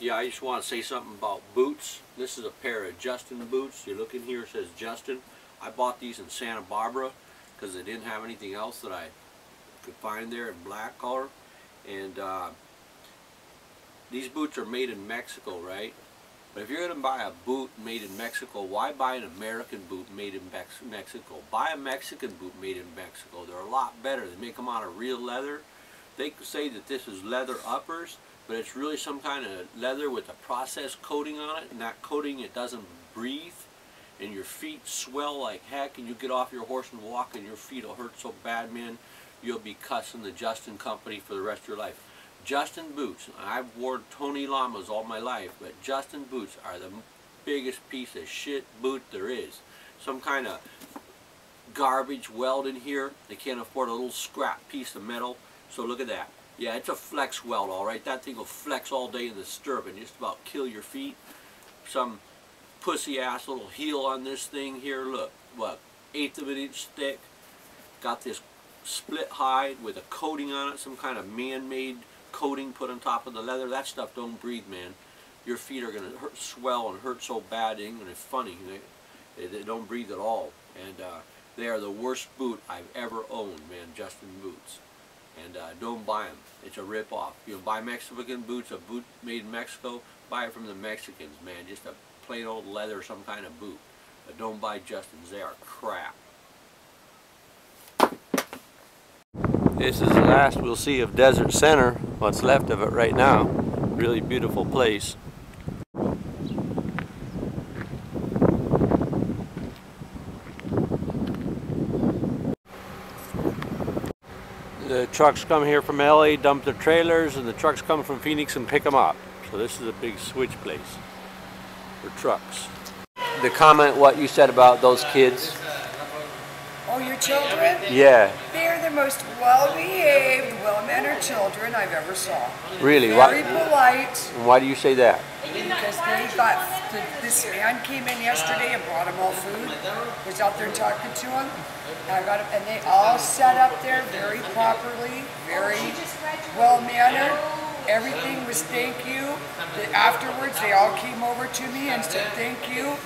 Yeah, I just want to say something about boots. This is a pair of Justin boots. You look in here, it says Justin. I bought these in Santa Barbara because they didn't have anything else that I could find there in black color. And these boots are made in Mexico, right? But if you're going to buy a boot made in Mexico, why buy an American boot made in Mexico? Buy a Mexican boot made in Mexico. They're a lot better. They make them out of real leather. They say that this is leather uppers, but it's really some kind of leather with a processed coating on it, and that coating, it doesn't breathe, and your feet swell like heck, and you get off your horse and walk and your feet will hurt so bad, man, you'll be cussing the Justin company for the rest of your life. Justin boots, I've worn Tony Lamas all my life, but Justin boots are the biggest piece of shit boot there is. Some kind of garbage weld in here. They can't afford a little scrap piece of metal. So look at that. Yeah, it's a flex weld, all right. That thing will flex all day in the stirrup and just about kill your feet. Some pussy-ass little heel on this thing here. Look, what, 1/8 of an inch thick. Got this split hide with a coating on it, some kind of man-made coating put on top of the leather. That stuff don't breathe, man. Your feet are going to swell and hurt so bad, it ain't going to be funny. They don't breathe at all. And they are the worst boot I've ever owned, man, Justin boots. And don't buy them. It's a rip-off. You buy Mexican boots, a boot made in Mexico, buy it from the Mexicans, man. Just a plain old leather, some kind of boot. But don't buy Justins. They are crap. This is the last we'll see of Desert Center, what's left of it right now. Really beautiful place. The trucks come here from LA, dump their trailers, and the trucks come from Phoenix and pick them up. So this is a big switch place for trucks. The comment what you said about those kids. Oh, your children? Yeah. They're the most well-behaved, well-mannered children I've ever saw. Really? Very polite. And why do you say that? Because they got, this man came in yesterday and brought them all food. Was out there talking to them. And they all sat up there very properly, very well-mannered. Everything was thank you. Afterwards, they all came over to me and said thank you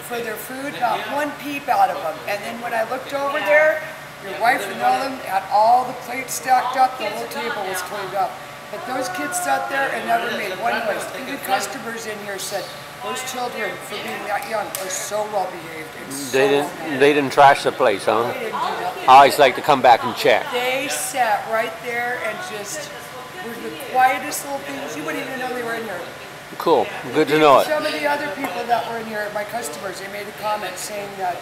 for their food. Not one peep out of them. And then when I looked over there, your wife and all of them had all the plates stacked up. The whole table was cleaned up. But those kids sat there and never made one noise. Even customers in here said, those children, for being that young, are so well behaved. They didn't trash the place, huh? They didn't do nothing. I always like to come back and check. They sat right there and just were the quietest little things. You wouldn't even know they were in here. Cool. Good to know it. Some of the other people that were in here, my customers, they made a comment saying that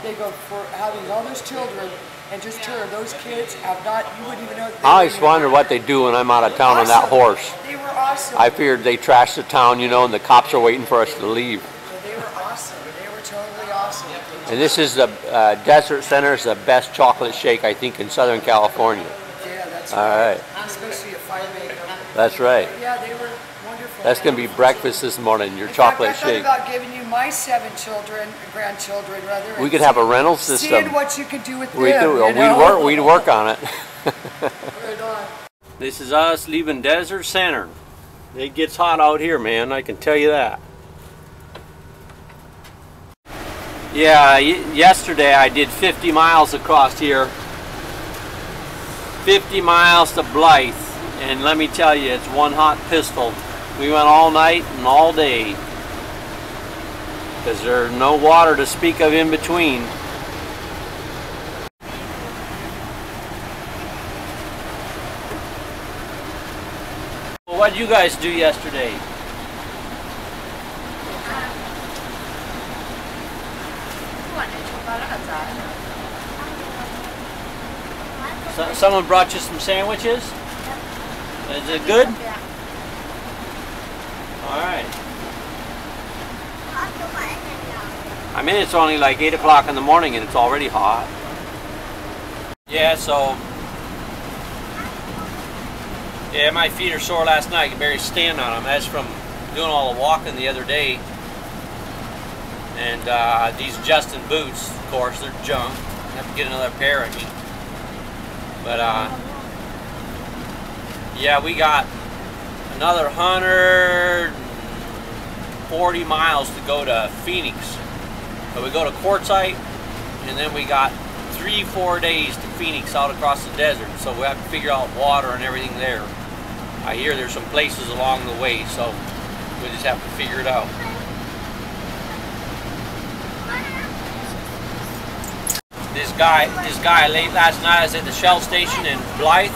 they go for having all those children and just her, those kids have not, you wouldn't even know. I always wonder what they do when I'm out of town on that horse. They were awesome. I figured they trashed the town, you know, and the cops are waiting for us to leave. So they were awesome. They were totally awesome. And this is the Desert Center is the best chocolate shake, I think, in Southern California. Yeah, that's all right. Especially a fire maker. That's right. Yeah, they were wonderful. That's going to be breakfast this morning, your chocolate shake. I thought about giving you my 7 children, grandchildren rather. We could have a rental system. Seeing what you could do with them. We'd work on it. Right on. This is us leaving Desert Center. It gets hot out here, man, I can tell you that. Yeah, yesterday I did 50 miles across here. 50 miles to Blythe. And let me tell you, it's one hot pistol. We went all night and all day. Because there's no water to speak of in between. Well, what did you guys do yesterday? Someone brought you some sandwiches? Is it good? All right. I mean, it's only like 8 o'clock in the morning and it's already hot. Yeah, so... Yeah, my feet are sore last night. I could barely stand on them. That's from doing all the walking the other day. And these Justin boots, of course, they're junk. I have to get another pair of me. But, yeah, we got another 140 miles to go to Phoenix. So we go to Quartzsite, and then we got 3-4 days to Phoenix out across the desert. So we have to figure out water and everything there. I hear there's some places along the way, so we just have to figure it out. This guy late last night, I was at the Shell station in Blythe,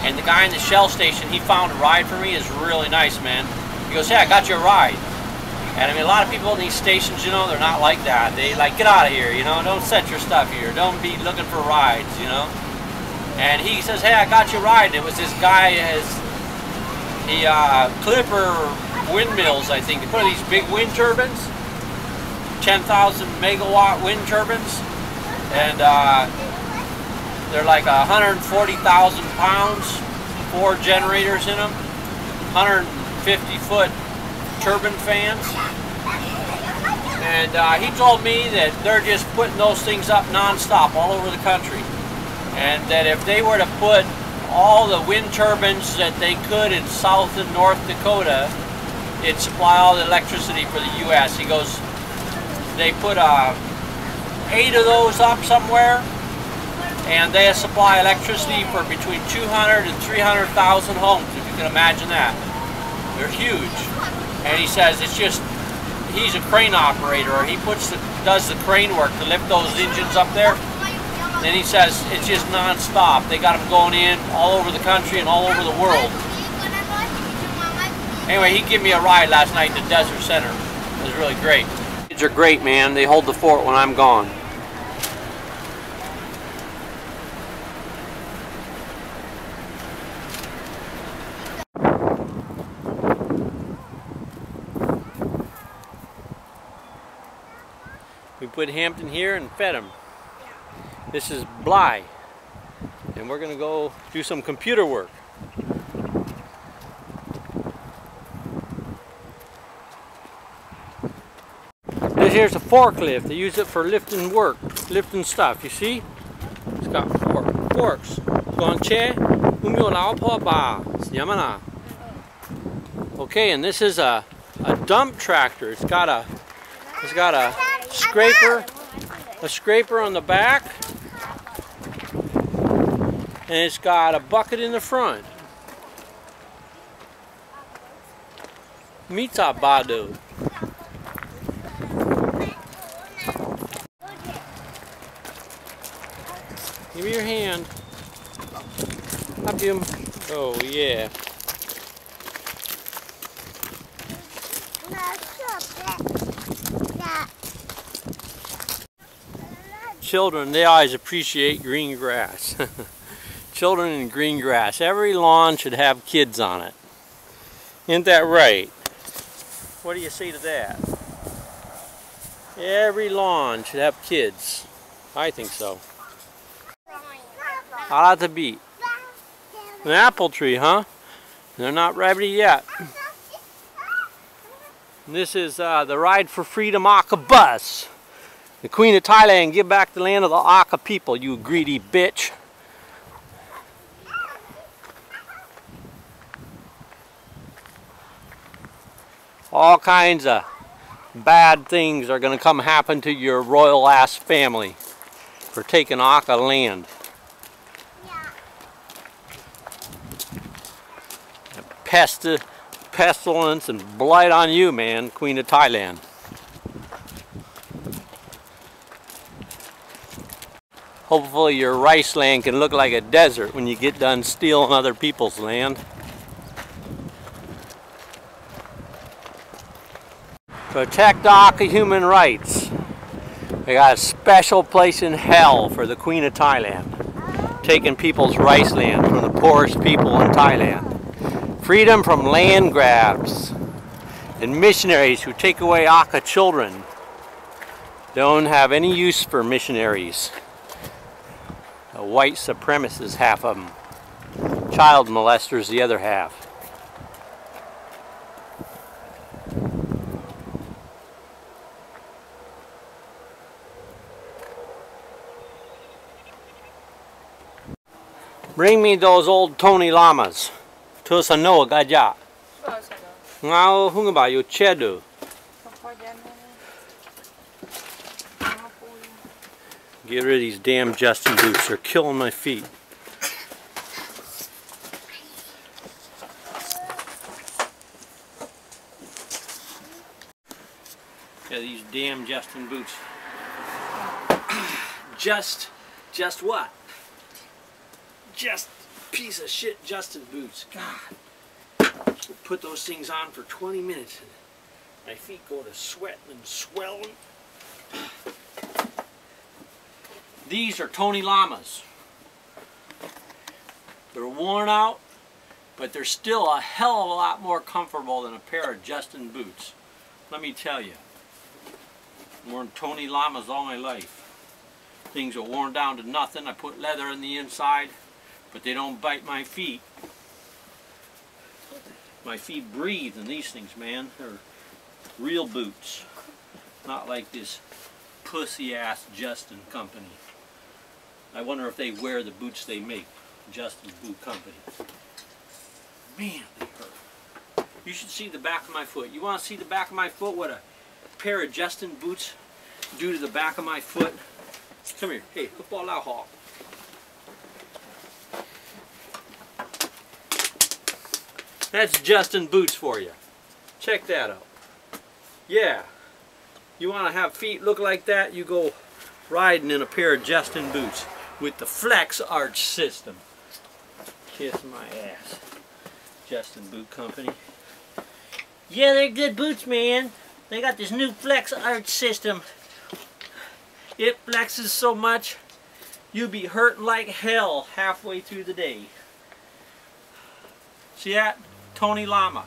and the guy in the Shell station, he found a ride for me. It's really nice, man. He goes, "Hey, I got you a ride." And I mean, a lot of people in these stations, you know, they're not like that. They like, "Get out of here, you know, don't set your stuff here. Don't be looking for rides, you know." And he says, "Hey, I got you a ride." And it was this guy, he Clipper windmills, I think. They put these big wind turbines, 10,000 megawatt wind turbines. And they're like 140,000 pounds, 4 generators in them, 150-foot turbine fans. And he told me that they're just putting those things up non-stop all over the country. And that if they were to put all the wind turbines that they could in South and North Dakota, it'd supply all the electricity for the U.S. He goes, they put 8 of those up somewhere, and they supply electricity for between 200 and 300,000 homes, if you can imagine that. They're huge. And he says it's just, he's a crane operator, or he does the crane work to lift those engines up there. And he says it's just non-stop. They got them going in all over the country and all over the world. Anyway, he gave me a ride last night to Desert Center. It was really great. Kids are great, man. They hold the fort when I'm gone. We put Hampton here and fed him. This is Blythe, and we're going to go do some computer work. This here's a forklift. They use it for lifting lifting stuff. You see? It's got forks. Okay, and this is a dump tractor. It's got a scraper on the back, and it's got a bucket in the front. Mita Badu. Give me your hand. Up him. Oh yeah. Children, they always appreciate green grass. Children in green grass. Every lawn should have kids on it. Isn't that right? What do you say to that? Every lawn should have kids. I think so. I like the beat. An apple tree, huh? They're not ready yet. And this is the Ride for Freedom Aka bus. The Queen of Thailand, give back the land of the Aka people, you greedy bitch. All kinds of bad things are going to come happen to your royal ass family for taking Aka land. Pestilence and blight on you, man, Queen of Thailand. Hopefully your rice land can look like a desert when you get done stealing other people's land. Protect Aka human rights. They got a special place in hell for the Queen of Thailand, taking people's rice land from the poorest people in Thailand. Freedom from land grabs and missionaries who take away Aka children. Don't have any use for missionaries. The white supremacists, half of them. Child molesters, the other half. Bring me those old Tony Llamas. Tusanoa Gaja. Ngao hung ba yo cheddar. Get rid of these damn Justin boots. They're killing my feet. Yeah, these damn Justin boots. Just what? Just piece of shit Justin boots. God. We'll put those things on for 20 minutes and my feet go to sweating and swelling. These are Tony Llamas. They're worn out, but they're still a hell of a lot more comfortable than a pair of Justin boots. Let me tell you. I've worn Tony Llamas all my life. Things are worn down to nothing. I put leather in the inside, but they don't bite my feet. My feet breathe in these things, man. They're real boots. Not like this pussy-ass Justin company. I wonder if they wear the boots they make. Justin Boot Company. Man, they hurt. You should see the back of my foot. You want to see the back of my foot? What a pair of Justin boots do to the back of my foot? Come here. Hey, football out, Hawk. That's Justin boots for you. Check that out. Yeah. You want to have feet look like that? You go riding in a pair of Justin boots with the Flex Arch system. Kiss my ass. Justin Boot Company. Yeah, they're good boots, man. They got this new Flex Arch system. It flexes so much, you'll be hurting like hell halfway through the day. See that? Tony Llama.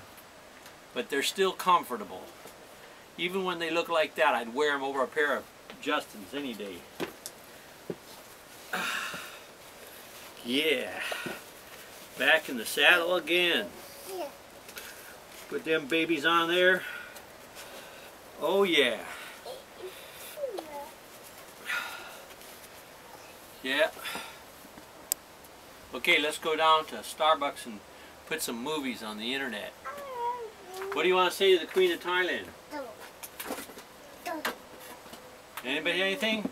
But they're still comfortable. Even when they look like that, I'd wear them over a pair of Justins any day. Yeah. Back in the saddle again. Put them babies on there. Oh yeah. Yeah. Okay, let's go down to Starbucks and put some movies on the internet. What do you want to say to the Queen of Thailand? Anybody anything?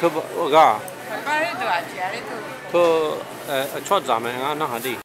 그 뭐가 그 초점에 안 하디